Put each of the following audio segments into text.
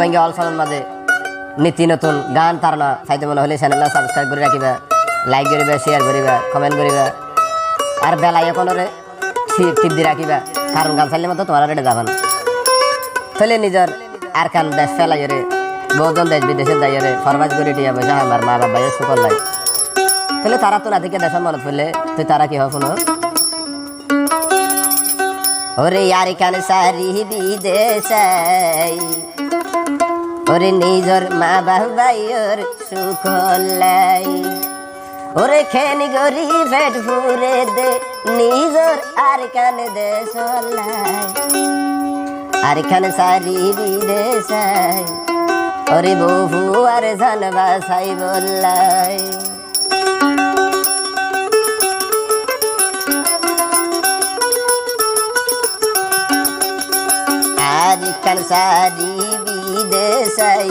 অলফানের মাঝে নীতি নতুন গান তারা চাইতে মনে হলে চ্যানেলটা সাবস্ক্রাইব করে রাখিবা, লাইক করিবা, শেয়ার করিবা, কমেন্ট করিবা, আর বেলায় এখনরে টিপ দিয়ে রাখিবা, কারণ গান চাইলে মতো তোমার রেটে যাবেন তাহলে নিজের আর কান দেশ ফেলাই রে বহুজন দেশ বিদেশে যাই রে ফরমাইজ করে টিয়া পয়সা আমার মা বাবা সুকর লাই তাহলে তারা তো না থেকে দেশের মনে পড়লে তুই তারা কি হয় শুনো ওরে আর কান সারি বিদেশাই ওরে নিজর মা বাবার সুখ লাই ওরে খেনি গরি পেট ফুরে দে নিজর আর কান দেশ লাই আর কান সারি বিদেশাই ওরে বহু আর জান বাসাই বললাই আর কান সারি বিদেশাই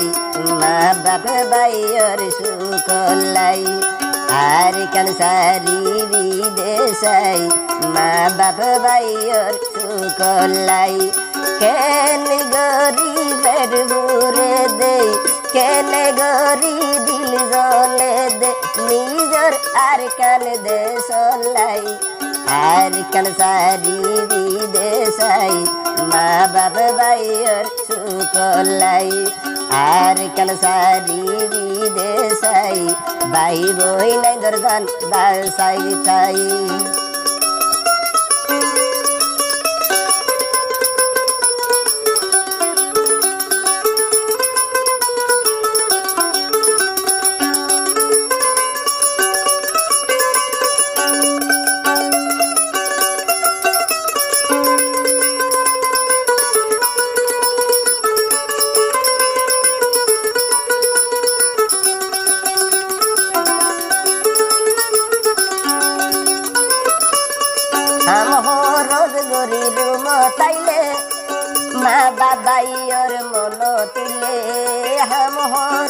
মা বাপ বাইর সুকলাই আর কান সারি বিদেশাই মা বাপ বাইর সুকলাই কেন গরিবের বুরে দে কেন গরি দিল জলে দে নিজর আর কান দেশলাই আর কান সারি বিদেশাই মা বাপ বাইর সুকলাই আর কান সারি বিদেশাই ভাই বই নাই দরগান বাসাই তাই রোজ গরি রুম তাইলে মা বাবাইর মন তুলে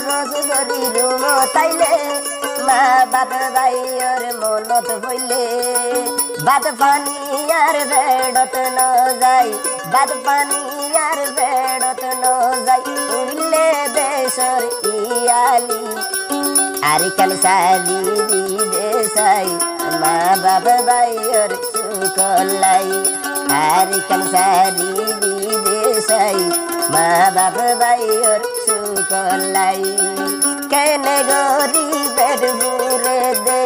রোজ গরি রুম তাইলে মা বাবাইর মনত হইলে বাদ পানি আর বেড়ত ন যাই বাদ পানি আর বেড়ত ন যাই উইলে দেশর ইয়ালি আর কান সারি বিদেশাই মা বাবা বাইর সুকলাই আর কান সারি বিদেশাই মা বাবা বাইর সুকলাই কেন গরিবের বুরে দে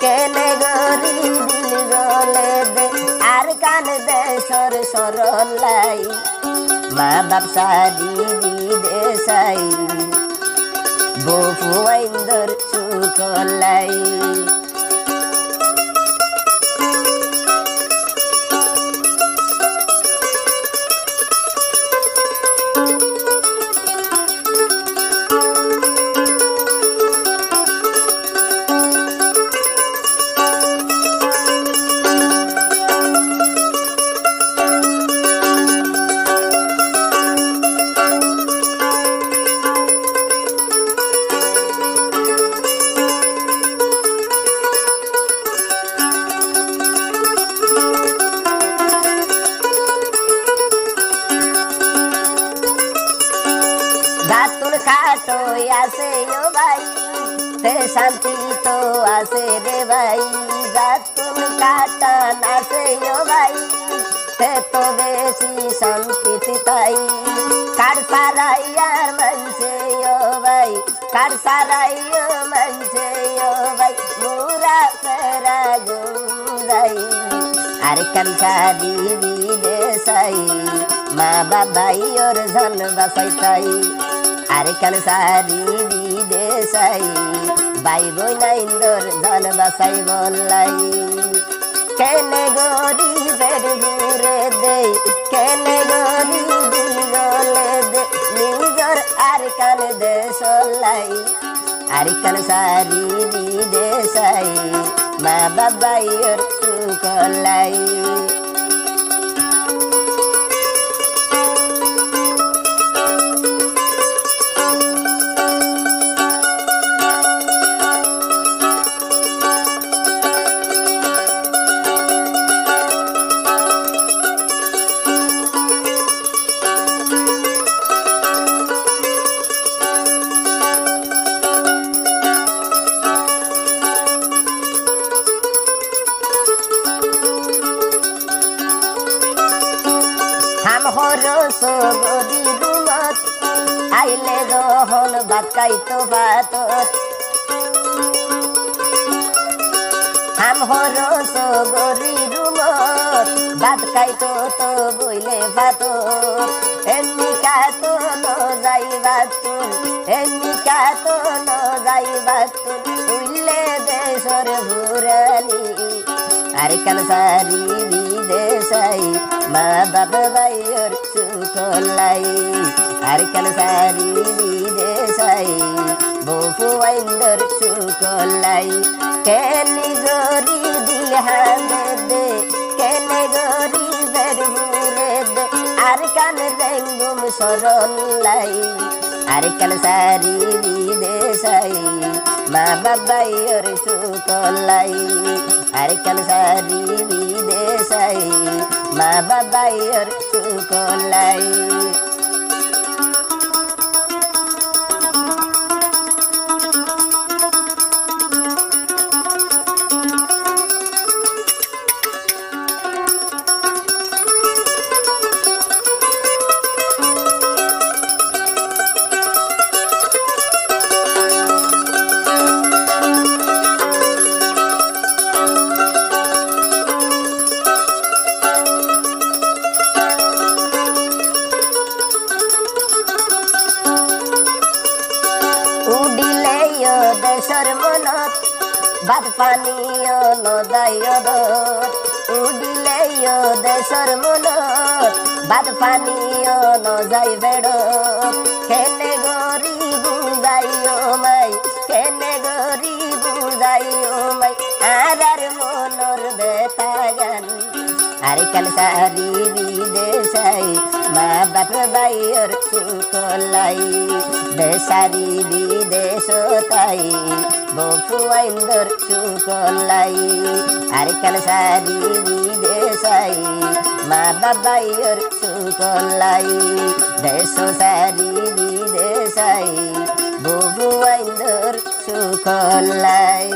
কেন গরি দিল জলে দে আর কান দেশর সরলাই মা বাপ সারি বিদেশাই বহু আইন্দর সুকলাই দাতুর কাটো আসে ও ভাই তে শান্তি তো আসে রে ভাই দাতুর কাটা নাসে ও ভাই তে তো বেশি শান্তি তাই কার সারাই আর মনছে ও ভাই কার সারাই ও মনছে ও ভাই মুরা পেরা গুজাই আর কান সারি বিদেশাই মা বাবাই ওর জান বাসাই তাই আর কান সারি বিদেশাই ভাই বই না ইন্দর জান বাসাই বললাই কেন গরিবের বুরে দে কেন গরি দিল গলে দে নিজর আর কান দেশলাই আর কান সারি বিদেশাই মা বাবাই ওর সুকলাই সগরি রুমত আইলে যখন ভাত খাইতো ভাতত আমহর সগরি রুমত ভাত খাইতো তো বইলে ভাতত এমনি কাতো ন যাই বাতুন এমনি কাতো ন যাই বাতুন উইলে দেশর ভুরালি আরে কান সারি বিদেশাই মা বাবা ভাইয়ের সুকলাই আরে কান সারি বিদেশাই বফু আইন্দর সুকলাই কেনি গরি দিল হামে দে কেনে গরি বেরবুরে দে আর কান দেঙ্গুম সরলাই আর কান সারি বিদেশাই মা বাবাইয়ের সুকলাই আর কান সারি বিদেশাই মা বাবাইয়ের সুকলাই দেশর মনত বাদ পানীয় নদায় উডিলে দেশর মনত বাদ পানীয় নজাই বেড়ত কেনে গরি বুঝাইও মাই কেনে গরি বুঝাইও মাই আর মনর বেতা গান আর কাল সারি বিদেশাই মা বাপ ভাইয়ের সুকলাই দেশারি বিদেশতাই বফু আইন্দর সুকলাই আর কাল সারি বিদেশাই মা বাপ ভাইয়ের সুকলাই দেশ সারি বিদেশাই বফু আইন্দর সুকলাই।